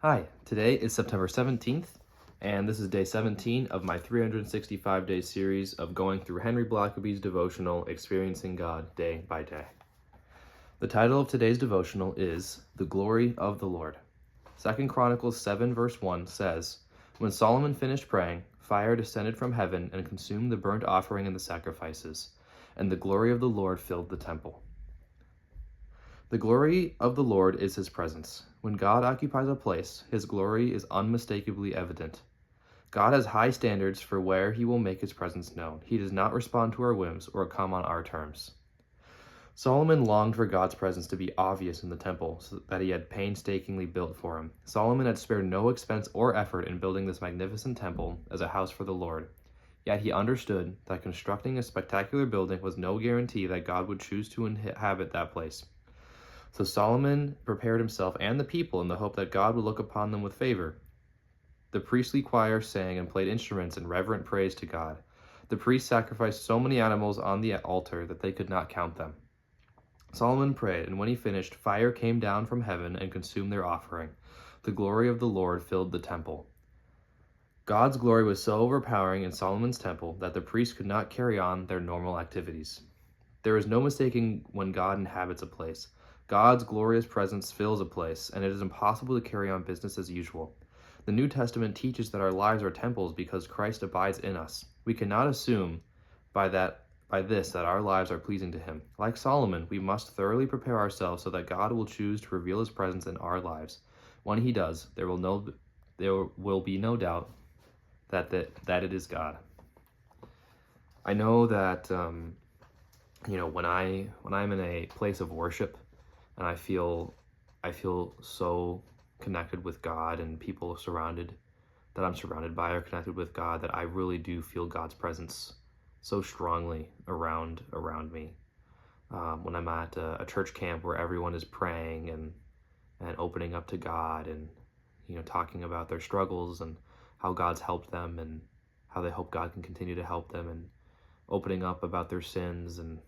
Hi, today is September 17th, and this is day 17 of my 365-day series of going through Henry Blackaby's devotional, Experiencing God Day by Day. The title of today's devotional is The Glory of the Lord. 2 Chronicles 7 verse 1 says, "When Solomon finished praying, fire descended from heaven and consumed the burnt offering and the sacrifices, and the glory of the Lord filled the temple." The glory of the Lord is his presence. When God occupies a place, his glory is unmistakably evident. God has high standards for where he will make his presence known. He does not respond to our whims or come on our terms. Solomon longed for God's presence to be obvious in the temple that he had painstakingly built for him. Solomon had spared no expense or effort in building this magnificent temple as a house for the Lord. Yet he understood that constructing a spectacular building was no guarantee that God would choose to inhabit that place. So Solomon prepared himself and the people in the hope that God would look upon them with favor. The priestly choir sang and played instruments in reverent praise to God. The priests sacrificed so many animals on the altar that they could not count them. Solomon prayed, and when he finished, fire came down from heaven and consumed their offering. The glory of the Lord filled the temple. God's glory was so overpowering in Solomon's temple that the priests could not carry on their normal activities. There is no mistaking when God inhabits a place. God's glorious presence fills a place, and it is impossible to carry on business as usual. The New Testament teaches that our lives are temples because Christ abides in us. We cannot assume by this that our lives are pleasing to him. Like Solomon, we must thoroughly prepare ourselves so that God will choose to reveal his presence in our lives. When he does, there will be no doubt that it is God. I know that when I'm in a place of worship and I feel so connected with God, and people that I'm surrounded by are connected with God, that I really do feel God's presence so strongly around me. When I'm at a church camp where everyone is praying and opening up to God, and talking about their struggles and how God's helped them and how they hope God can continue to help them, and opening up about their sins and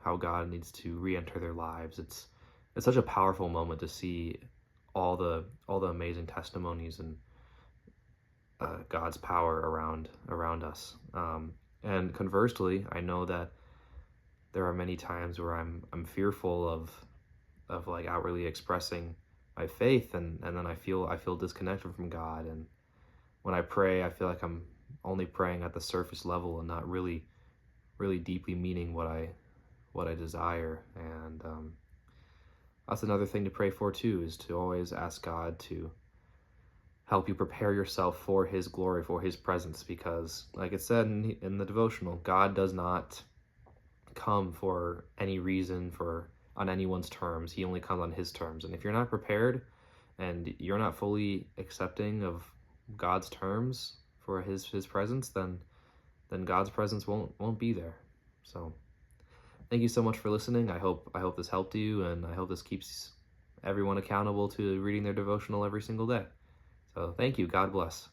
how God needs to re-enter their lives. It's such a powerful moment to see all the amazing testimonies and God's power around us. And conversely, I know that there are many times where I'm fearful of like outwardly expressing my faith, and then I feel disconnected from God. And when I pray, I feel like I'm only praying at the surface level and not really deeply meaning what I desire. And that's another thing to pray for too, is to always ask God to help you prepare yourself for his glory, for his presence, because like it said in the devotional, God does not come for any reason, on anyone's terms. He only comes on his terms. And if you're not prepared and you're not fully accepting of God's terms for his presence, then God's presence won't be there. So thank you so much for listening. I hope this helped you, and I hope this keeps everyone accountable to reading their devotional every single day. So thank you. God bless.